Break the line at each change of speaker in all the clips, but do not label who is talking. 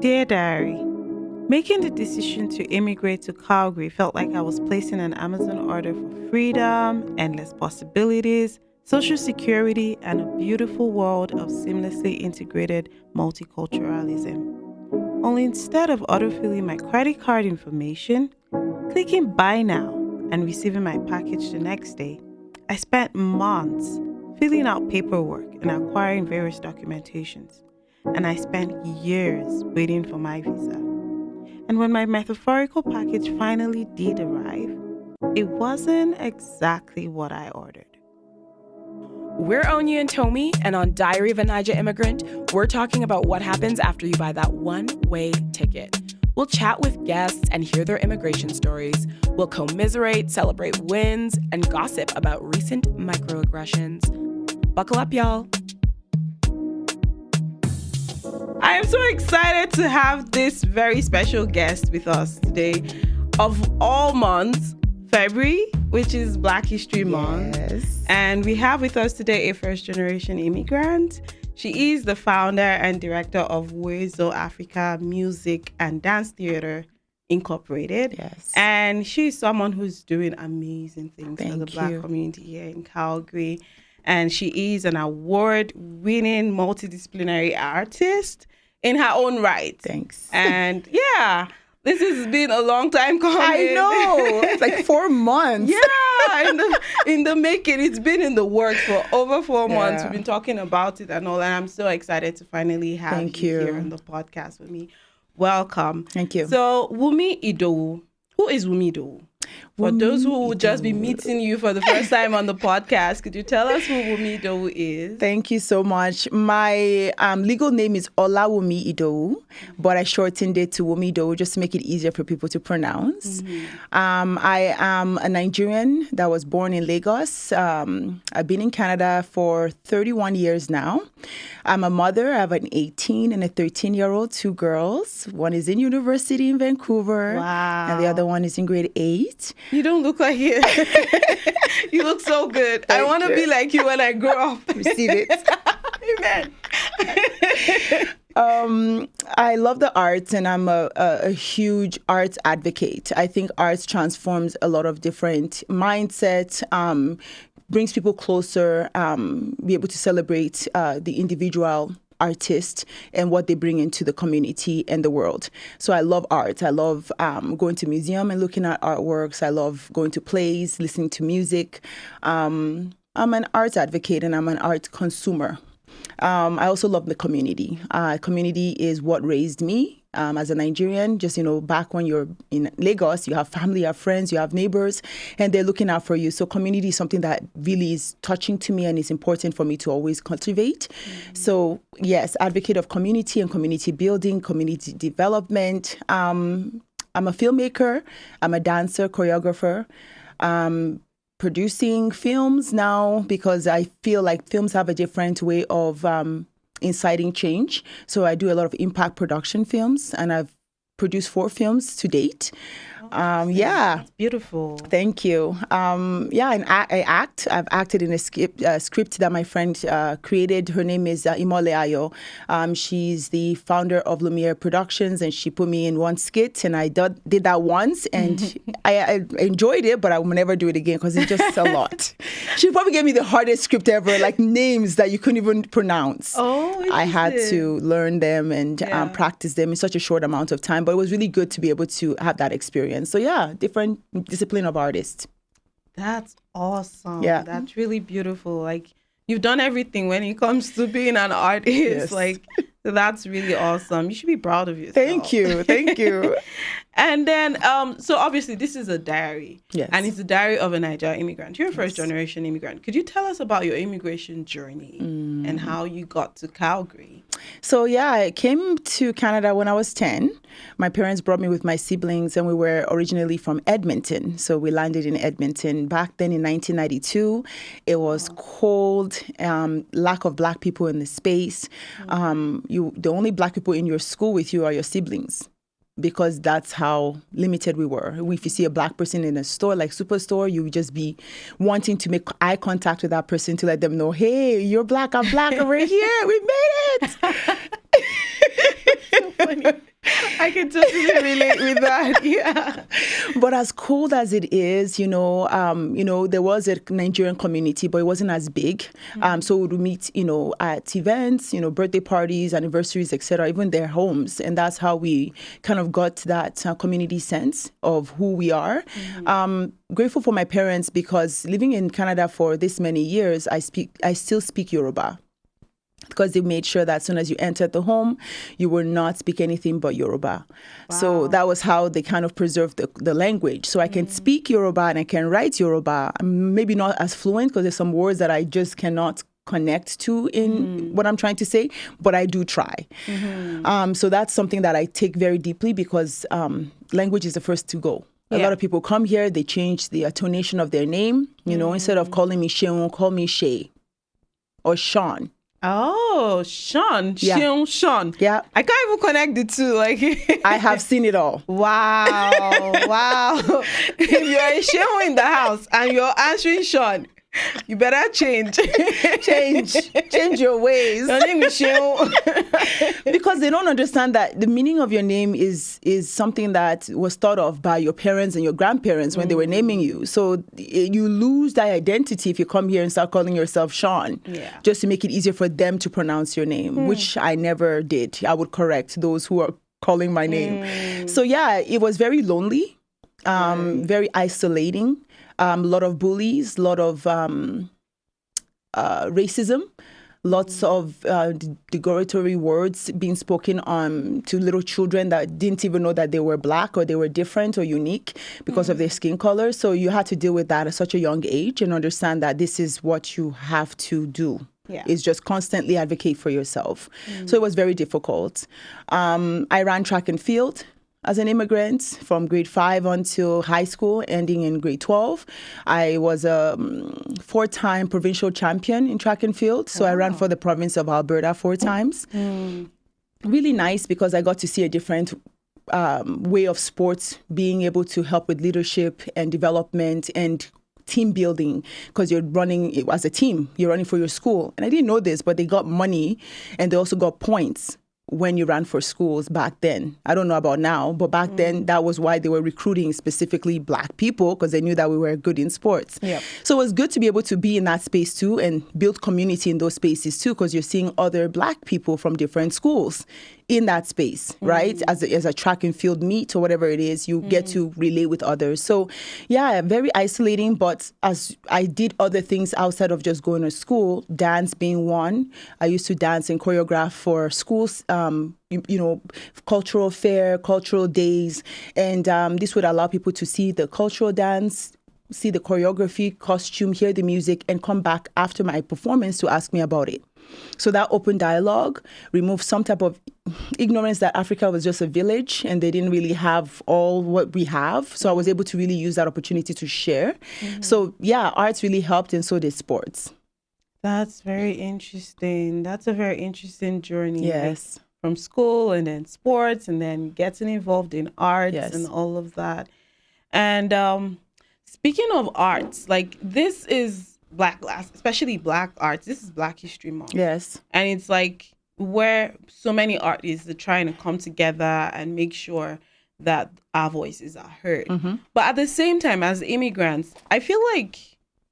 Dear Diary, making the decision to immigrate to Calgary felt like I was placing an Amazon order for freedom, endless possibilities, social security, and a beautiful world of seamlessly integrated multiculturalism. Only instead of autofilling my credit card information, clicking buy now, and receiving my package the next day, I spent months filling out paperwork and acquiring various documentations. And I spent years waiting for my visa. And when my metaphorical package finally did arrive, it wasn't exactly what I ordered.
We're Onyie and Tomi, and on Diary of a Naija Immigrant, we're talking about what happens after you buy that one-way ticket. We'll chat with guests and hear their immigration stories. We'll commiserate, celebrate wins, and gossip about recent microaggressions. Buckle up, y'all.
I am so excited to have this very special guest with us today. Of all months, February, which is Black History Month. And we have with us today a first-generation immigrant. She is the founder and director of WOEZO Africa Music and Dance Theater Incorporated.
Yes.
And she's someone who's doing amazing things for the Black
you.
community here in Calgary. And she is an award-winning multidisciplinary artist in her own right.
Thanks.
And yeah, this has been a long time coming.
I know. It's like 4 months.
Yeah, in the making. It's been in the works for over 4 months.
Yeah.
We've been talking about it and all, and I'm so excited to finally have
Thank
you
you.
here on the podcast with me. Welcome.
Thank you.
So, Wunmi Idowu. Who is Wunmi Idowu? For those who would just be meeting you for the first time on the podcast, could you tell us who Wunmi Idowu is?
Thank you so much. My legal name is Wunmi Idowu, but I shortened it to Wunmi Idowu just to make it easier for people to pronounce. I am a Nigerian that was born in Lagos. I've been in Canada for 31 years now. I'm a mother. I have an 18 and a 13-year-old, 2 girls. One is in university in Vancouver.
Wow.
And the other one is in grade 8.
You don't look like it. You look so good. I want to be like you when I grow up.
Receive it.
Amen.
I love the arts, and I'm a huge arts advocate. I think arts transforms a lot of different mindsets, brings people closer, be able to celebrate the individual artist and what they bring into the community and the world. So I love art. I love going to museum and looking at artworks. I love going to plays, listening to music. I'm an arts advocate and I'm an art consumer. I also love the community. Community is what raised me as a Nigerian. Just, back when you're in Lagos, you have family, you have friends, you have neighbors, and they're looking out for you. So community is something that really is touching to me and is important for me to always cultivate. So yes, advocate of community and community building, community development. I'm a filmmaker. I'm a dancer, choreographer. Producing films now because I feel like films have a different way of inciting change. So I do a lot of impact production films, and I've produced 4 films to date. Yeah.
That's beautiful.
Thank you. And I act. I've acted in a script that my friend created. Her name is Imoleayo. She's the founder of Lumiere Productions, and she put me in one skit, and I did that once, and I enjoyed it, but I will never do it again because it's just a lot. She probably gave me the hardest script ever, like names that you couldn't even pronounce.
Oh,
I had to learn them and practice them in such a short amount of time, but it was really good to be able to have that experience. So yeah, different discipline of artists.
That's awesome.
Yeah.
That's really beautiful. Like, you've done everything when it comes to being an artist.
Yes.
Like, so that's really awesome. You should be proud of yourself.
Thank you.
And then, so obviously this is a diary.
Yes.
And it's a diary of a Nigerian immigrant. You're a first-generation immigrant. Could you tell us about your immigration journey and how you got to Calgary?
So yeah, I came to Canada when I was 10. My parents brought me with my siblings, and we were originally from Edmonton. So we landed in Edmonton back then in 1992. It was cold, lack of Black people in the space. The only Black people in your school with you are your siblings, because that's how limited we were. If you see a Black person in a store like Superstore, you would just be wanting to make eye contact with that person to let them know, hey, you're Black, I'm Black, we're here, we made it.
So funny. I can totally relate with that. Yeah.
But as cool as it is, there was a Nigerian community, but it wasn't as big. So we would meet, at events, birthday parties, anniversaries, etc., even their homes. And that's how we kind of got that community sense of who we are. Grateful for my parents because living in Canada for this many years, I still speak Yoruba. Because they made sure that as soon as you entered the home, you will not speak anything but Yoruba. Wow. So that was how they kind of preserved the language. So I can speak Yoruba and I can write Yoruba. Maybe not as fluent because there's some words that I just cannot connect to in what I'm trying to say, but I do try. So that's something that I take very deeply because language is the first to go. A lot of people come here, they change the tonation of their name. Instead of calling me Sheon, call me Shay or Sean.
Oh, Sean.
Yeah.
Sean.
Yeah.
I can't even connect the two.
I have seen it all.
Wow. Wow. If you're a Sean in the house and you're answering Sean, you better change
your ways.
Your name is Sean.
Because they don't understand that the meaning of your name is something that was thought of by your parents and your grandparents when they were naming you. So you lose that identity if you come here and start calling yourself Sean, just to make it easier for them to pronounce your name, which I never did. I would correct those who are calling my name. So it was very lonely, very isolating. A lot of bullies, a lot of racism, lots of derogatory words being spoken to little children that didn't even know that they were Black or they were different or unique because of their skin color. So you had to deal with that at such a young age and understand that this is what you have to do. Is just constantly advocate for yourself. So it was very difficult. I ran track and field. As an immigrant from grade 5 until high school, ending in grade 12. I was a 4-time provincial champion in track and field. So I ran for the province of Alberta 4 times. Really nice because I got to see a different way of sports, being able to help with leadership and development and team building because you're running as a team. You're running for your school. And I didn't know this, but they got money and they also got points when you ran for schools back then. I don't know about now, but back then, that was why they were recruiting specifically Black people because they knew that we were good in sports. So it was good to be able to be in that space too and build community in those spaces too because you're seeing other Black people from different schools in that space, right? As a track and field meet or whatever it is, you get to relate with others. So very isolating, but as I did other things outside of just going to school, dance being one. I used to dance and choreograph for schools, cultural fair, cultural days. And this would allow people to see the cultural dance, see the choreography, costume, hear the music, and come back after my performance to ask me about it. So that open dialogue removed some type of ignorance that Africa was just a village and they didn't really have all what we have. So I was able to really use that opportunity to share. So arts really helped and so did sports.
That's very interesting. That's a very interesting journey.
Yes.
From school and then sports and then getting involved in arts and all of that. And speaking of arts, this is especially Black arts. This is Black History Month.
Yes.
And it's where so many artists are trying to come together and make sure that our voices are heard. But at the same time, as immigrants, I feel like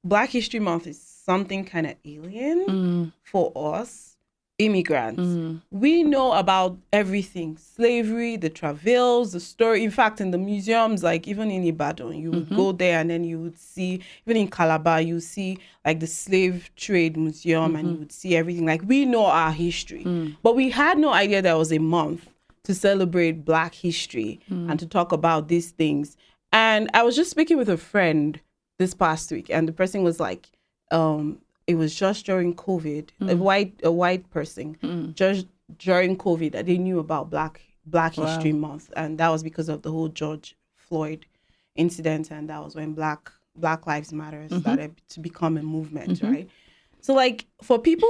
Black History Month is something kind of alien for us immigrants. We know about everything, slavery, the travails, the story. In fact, in the museums, even in Ibadan, you would go there and then you would see, even in Calabar, you see the slave trade museum and you would see everything. We know our history, but we had no idea there was a month to celebrate Black history and to talk about these things. And I was just speaking with a friend this past week and the person was it was just during COVID, a white person, just during COVID that they knew about Black History Month. And that was because of the whole George Floyd incident. And that was when Black Lives Matter started to become a movement, right? So for people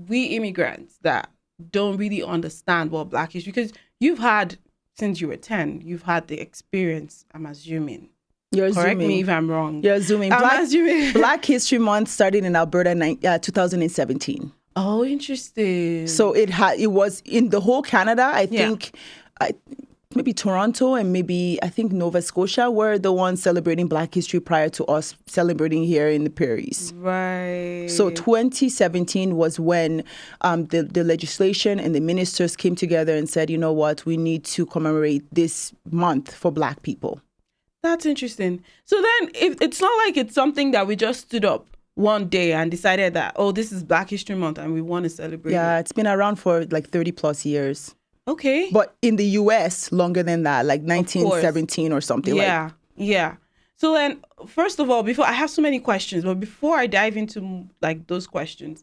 we immigrants that don't really understand what Black history, because you've had, since you were 10, you've had the experience, I'm assuming.
You're
Correct
assuming.
me if I'm wrong.
You're assuming.
I'm assuming.
Black History Month started in Alberta 2017.
Oh, interesting.
So it was in the whole Canada. I think maybe Toronto and maybe I think Nova Scotia were the ones celebrating Black History prior to us celebrating here in the prairies.
Right.
So 2017 was when the legislation and the ministers came together and said, you know what, we need to commemorate this month for Black people.
That's interesting. So then it's not like it's something that we just stood up one day and decided that, oh, this is Black History Month and we want to celebrate.
Yeah, it's been around for like 30 plus years.
Okay.
But in the US, longer than that, like 1917 or something.
Yeah. So then, first of all, I have so many questions, but before I dive into like those questions,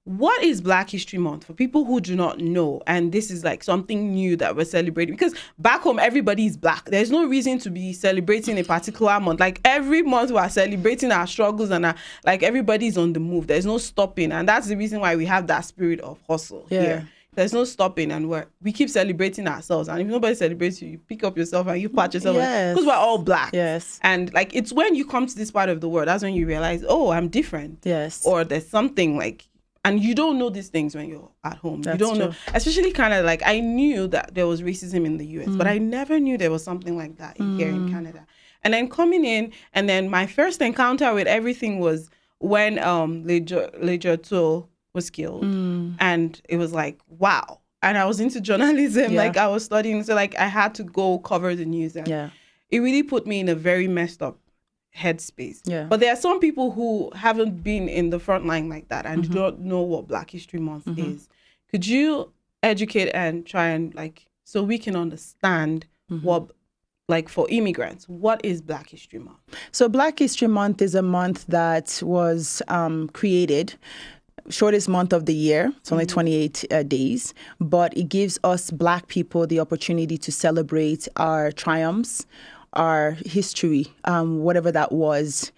what is Black History Month for people who do not know? And this is like something new that we're celebrating, because back home, everybody is Black. There's no reason to be celebrating a particular month. Like every month we are celebrating our struggles and like everybody's on the move. There's no stopping. And that's the reason why we have that spirit of hustle here. There's no stopping, and we keep celebrating ourselves. And if nobody celebrates you, you pick up yourself and you pat yourself, because we're all Black.
Yes.
And like, it's when you come to this part of the world, that's when you realize, oh, I'm different.
Yes.
Or there's something like, and you don't know these things when you're at home.
That's
you don't
true.
know, especially kind of like, I knew that there was racism in the US, but I never knew there was something like that here in Canada. And then coming in, and then my first encounter with everything was when Lejoto was killed, and it was like, wow. And I was into journalism, like I was studying, so like I had to go cover the news, and it really put me in a very messed up headspace. But there are some people who haven't been in the front line like that and don't know what Black History Month is. Could you educate and try and like, so we can understand what, like for immigrants, what is Black History Month?
So Black History Month is a month that was created, shortest month of the year. It's only 28 days, but it gives us Black people the opportunity to celebrate our triumphs, our history, whatever that was,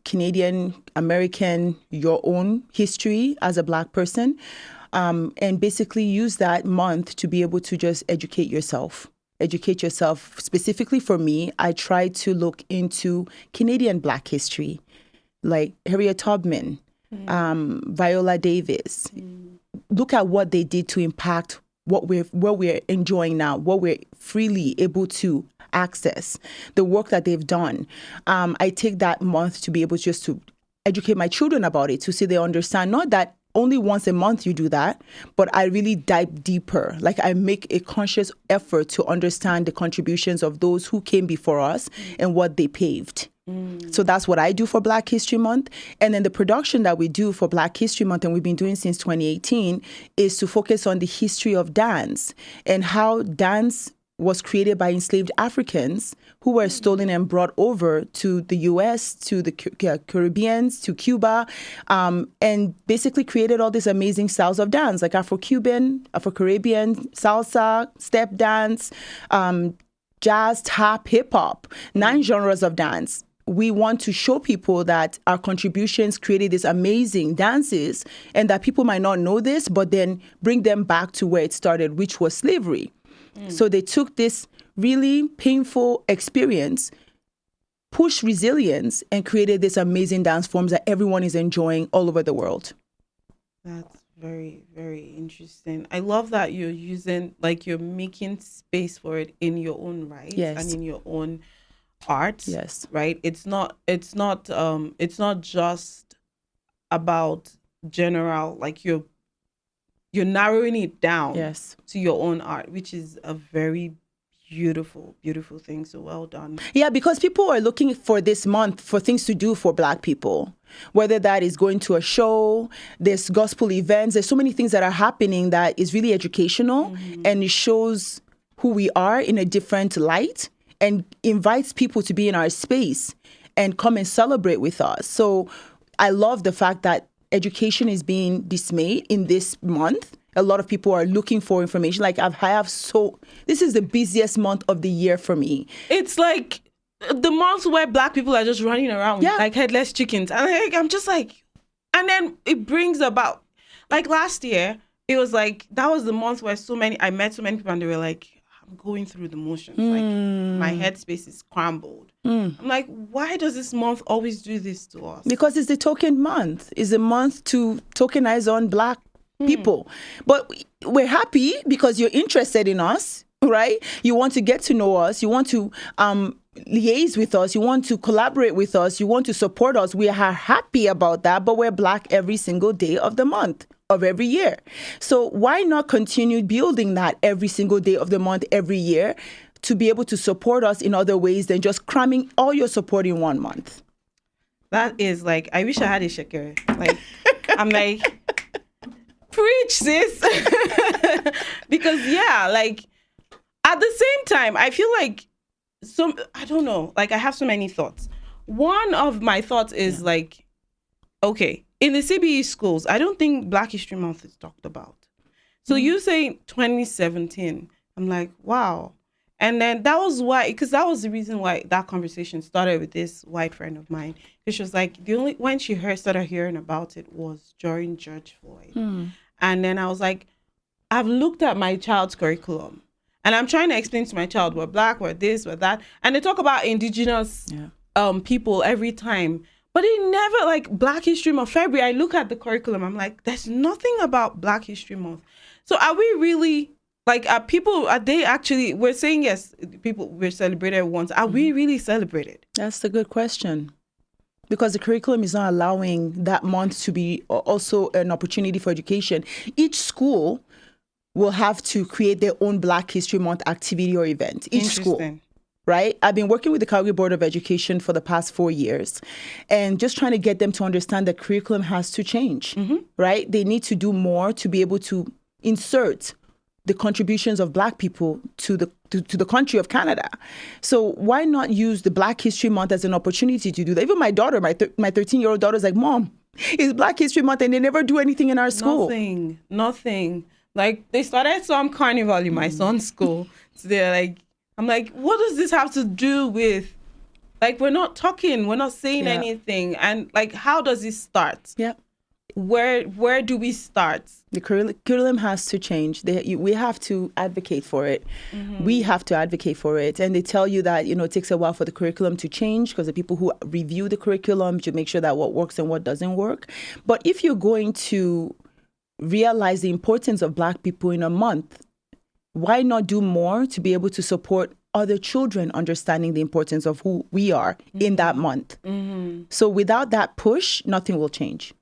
Canadian, American, your own history as a Black person, and basically use that month to be able to just educate yourself. Specifically for me, I try to look into Canadian Black history, like Harriet Tubman, Viola Davis. Look at what they did to impact what we're enjoying now, what we're freely able to access, the work that they've done. I take that month to be able just to educate my children about it, to see they understand, not that only once a month you do that, but I really dive deeper. Like I make a conscious effort to understand the contributions of those who came before us and what they paved. So that's what I do for Black History Month. And then the production that we do for Black History Month, and we've been doing since 2018, is to focus on the history of dance and how dance was created by enslaved Africans who were stolen and brought over to the U.S., to the Caribbean, to Cuba, and basically created all these amazing styles of dance, like Afro-Cuban, Afro-Caribbean, salsa, step dance, jazz, tap, hip-hop, 9 genres of dance. We want to show people that our contributions created these amazing dances and that people might not know this, but then bring them back to where it started, which was slavery. So they took this really painful experience, pushed resilience, and created these amazing dance forms that everyone is enjoying all over the world.
That's very, very interesting. I love that you're using, like you're making space for it in your own right, and in your own art. Right. It's not just about general, like you're narrowing it down to your own art, which is a very beautiful thing. So well done.
Yeah, because people are looking for this month for things to do for Black people, whether that is going to a show, there's gospel events, there's so many things that are happening that is really educational, and it shows who we are in a different light and invites people to be in our space and come and celebrate with us. So I love the fact that education is being dismayed in this month. A lot of people are looking for information. Like this is the busiest month of the year for me.
It's like the month where Black people are just running around like headless chickens. And I'm just like, and then it brings about, like last year, it was like, that was the month where I met so many people and they were like, I'm going through the motions. Like my headspace is scrambled. I'm like, why does this month always do this to us?
Because it's the token month. It's a month to tokenize on Black people. But we're happy because you're interested in us, right? You want to get to know us. You want to liaise with us. You want to collaborate with us. You want to support us. We are happy about that, but we're Black every single day of the month, of every year. So why not continue building that every single day of the month, every year, to be able to support us in other ways than just cramming all your support in 1 month?
That is like, I wish I had a sheker. Like, I'm like, preach, sis. Because, yeah, like, at the same time, I feel like I don't know, like, I have so many thoughts. One of my thoughts is like, okay, in the CBE schools, I don't think Black History Month is talked about. So you say 2017, I'm like, wow. And then that was why, because that was the reason why that conversation started with this white friend of mine. Because she was like, when she started hearing about it was during George Floyd. And then I was like, I've looked at my child's curriculum and I'm trying to explain to my child, we're Black, we're this, we're that. And they talk about indigenous people every time. But it never, like, Black History Month, February, I look at the curriculum, I'm like, there's nothing about Black History Month. So are we really, like, we're saying, yes, people, we're celebrated once. Are we really celebrated?
That's the good question. Because the curriculum is not allowing that month to be also an opportunity for education. Each school will have to create their own Black History Month activity or event. Each school. Right? I've been working with the Calgary Board of Education for the past 4 years and just trying to get them to understand that curriculum has to change, right? They need to do more to be able to insert the contributions of Black people to the country of Canada. So why not use the Black History Month as an opportunity to do that? Even my daughter, my 13-year-old daughter is like, Mom, it's Black History Month and they never do anything in our school.
Nothing. Like, they started some carnival in my son's school. So they're like, I'm like, what does this have to do with, like, we're not talking, we're not saying anything. And, like, how does it start?
Yeah.
Where do we start?
The curriculum has to change. We have to advocate for it. We have to advocate for it. And they tell you that, it takes a while for the curriculum to change because the people who review the curriculum should make sure that what works and what doesn't work. But if you're going to realize the importance of Black people in a month, why not do more to be able to support other children understanding the importance of who we are in that month? So without that push, nothing will change.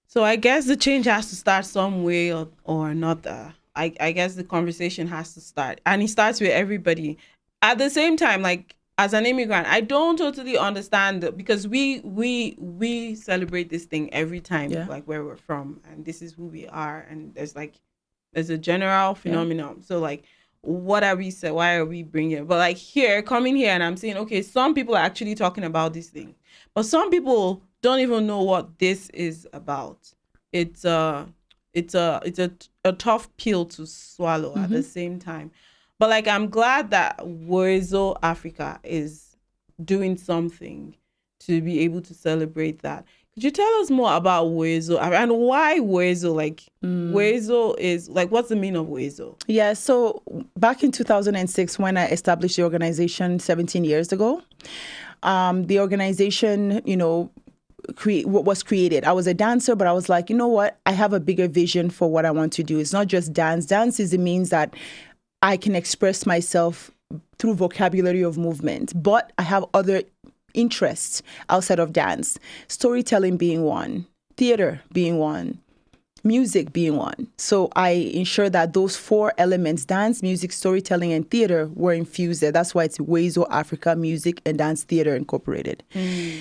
So I guess the change has to start some way or another. I guess the conversation has to start. And it starts with everybody. At the same time, like, as an immigrant, I don't totally understand because we celebrate this thing every time, like, where we're from. And this is who we are. And there's a general phenomenon. So, like, what are we saying? Why are we bringing it? But, like, coming here and I'm saying, okay, some people are actually talking about this thing. But some people don't even know what this is about. It's a tough pill to swallow at the same time. But, like, I'm glad that WOEZO Africa is doing something to be able to celebrate that. Could you tell us more about WOEZO and why WOEZO? Like, WOEZO is, like, what's the meaning of WOEZO?
Yeah, so back in 2006, when I established the organization 17 years ago, the organization, was created. I was a dancer, but I was like, you know what? I have a bigger vision for what I want to do. It's not just dance. Dance is the means that I can express myself through vocabulary of movement, but I have other interests outside of dance, storytelling being one, theater being one, music being one. So I ensure that those 4 elements, dance, music, storytelling, and theater, were infused there. That's why it's WOEZO Africa Music and Dance Theater Incorporated.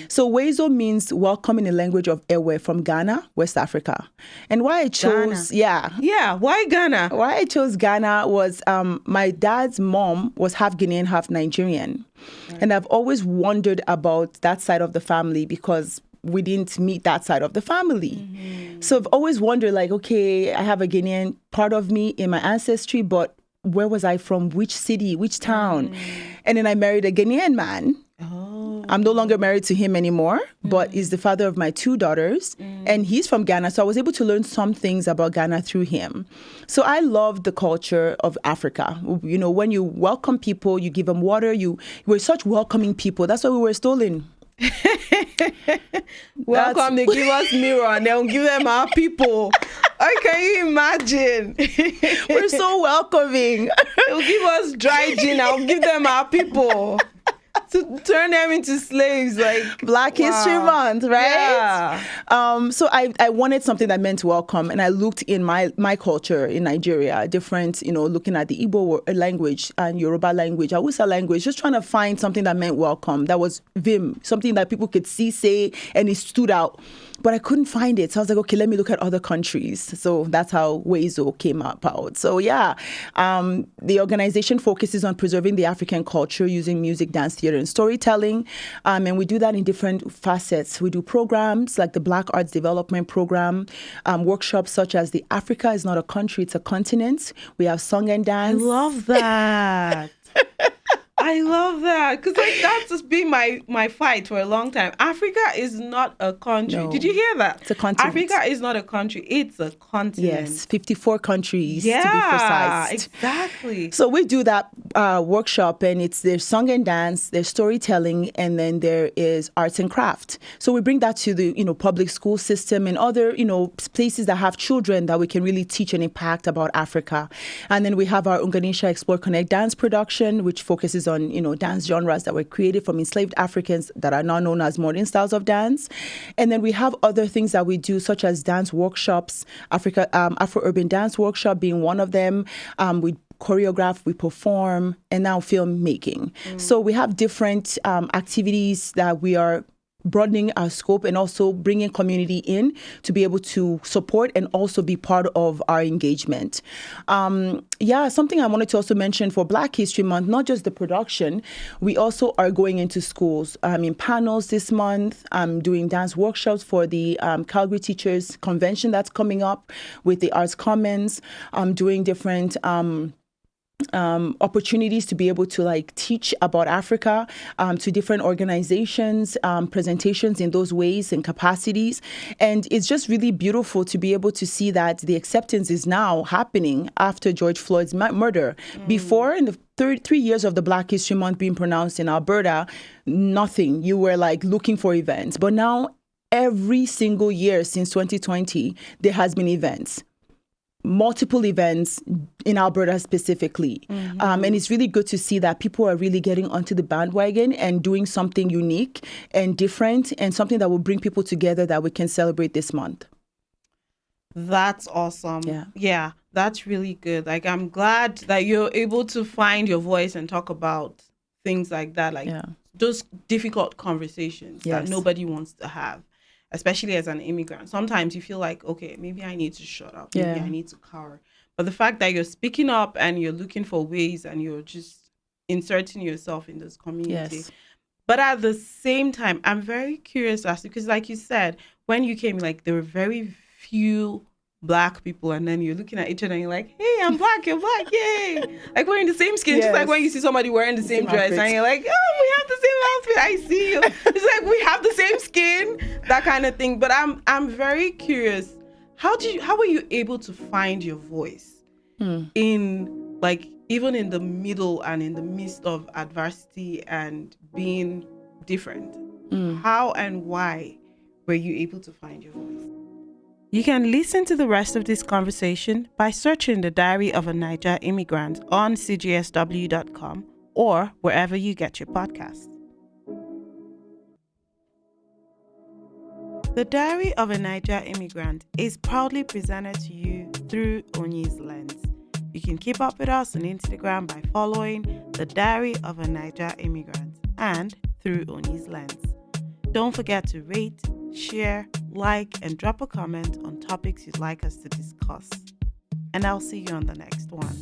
So WOEZO means welcome in the language of Ewe from Ghana, West Africa. And why I chose,
why Ghana?
Why I chose Ghana was my dad's mom was half Guinean, half Nigerian. Right. And I've always wondered about that side of the family because we didn't meet that side of the family. So I've always wondered, like, okay, I have a Guinean part of me in my ancestry, but where was I from? Which city? Which town? And then I married a Ghanaian man. I'm no longer married to him anymore, but he's the father of my 2 daughters, and he's from Ghana. So I was able to learn some things about Ghana through him. So I love the culture of Africa. You know, when you welcome people, you give them water. We're such welcoming people. That's why we were stolen.
Welcome, they give us mirror and they'll give them our people. Can you imagine?
We're so welcoming.
They'll give us dry gin, I'll give them our people. To turn them into slaves, like
Black History Month, right?
Yeah.
So I wanted something that meant welcome, and I looked in my culture in Nigeria, different, looking at the Igbo language and Yoruba language, Hausa language, just trying to find something that meant welcome, that was vim, something that people could see, say, and it stood out. But I couldn't find it. So I was like, okay, let me look at other countries. So that's how WOEZO came about. So yeah, the organization focuses on preserving the African culture using music, dance, theater, and storytelling. And we do that in different facets. We do programs like the Black Arts Development Program, workshops such as the Africa is not a country, it's a continent. We have song and dance.
I love that. I love that, because that's just been my fight for a long time. Africa is not a country.
No.
Did you hear that?
It's a continent.
Africa is not a country. It's a continent.
Yes, 54 countries to be precise.
Exactly.
So we do that workshop, and there's song and dance, there's storytelling, and then there is arts and craft. So we bring that to the public school system and other places that have children that we can really teach and impact about Africa. And then we have our Unganisha Explore Connect dance production, which focuses on dance genres that were created from enslaved Africans that are now known as modern styles of dance. And then we have other things that we do, such as dance workshops, Afro-Urban Dance Workshop being one of them. We choreograph, we perform, and now filmmaking. So we have different activities that we are broadening our scope and also bringing community in to be able to support and also be part of our engagement. Something I wanted to also mention for Black History Month, not just the production, we also are going into schools. In panels this month. I'm doing dance workshops for the Calgary Teachers Convention that's coming up with the Arts Commons. I'm doing different opportunities to be able to teach about Africa to different organizations, presentations in those ways and capacities. And it's just really beautiful to be able to see that the acceptance is now happening after George Floyd's murder. Before, in the 3 years of the Black History Month being pronounced in Alberta, nothing. You were looking for events. But now every single year since 2020, there has been events. Multiple events in Alberta specifically. And it's really good to see that people are really getting onto the bandwagon and doing something unique and different and something that will bring people together that we can celebrate this month.
That's awesome. Yeah, that's really good. I'm glad that you're able to find your voice and talk about things like that, those difficult conversations that nobody wants to have. Especially as an immigrant. Sometimes you feel like, okay, maybe I need to shut up. Maybe I need to cower. But the fact that you're speaking up and you're looking for ways and you're just inserting yourself in this community.
Yes.
But at the same time, I'm very curious because like you said, when you came, there were very few Black people, and then you're looking at each other and you're like, hey, I'm Black, you're Black, yay. We're in the same skin, just like when you see somebody wearing the same dress outfit. And you're like, oh, we have the same outfit, I see you. It's we have the same skin, that kind of thing. But I'm very curious, how were you able to find your voice in even in the middle and in the midst of adversity and being different? How and why were you able to find your voice? You can listen to the rest of this conversation by searching The Diary of a Niger Immigrant on cgsw.com or wherever you get your podcasts. The Diary of a Niger Immigrant is proudly presented to you through Onyie's Lens. You can keep up with us on Instagram by following The Diary of a Niger Immigrant and through Onyie's Lens. Don't forget to rate, share, like, and drop a comment on topics you'd like us to discuss. And I'll see you on the next one.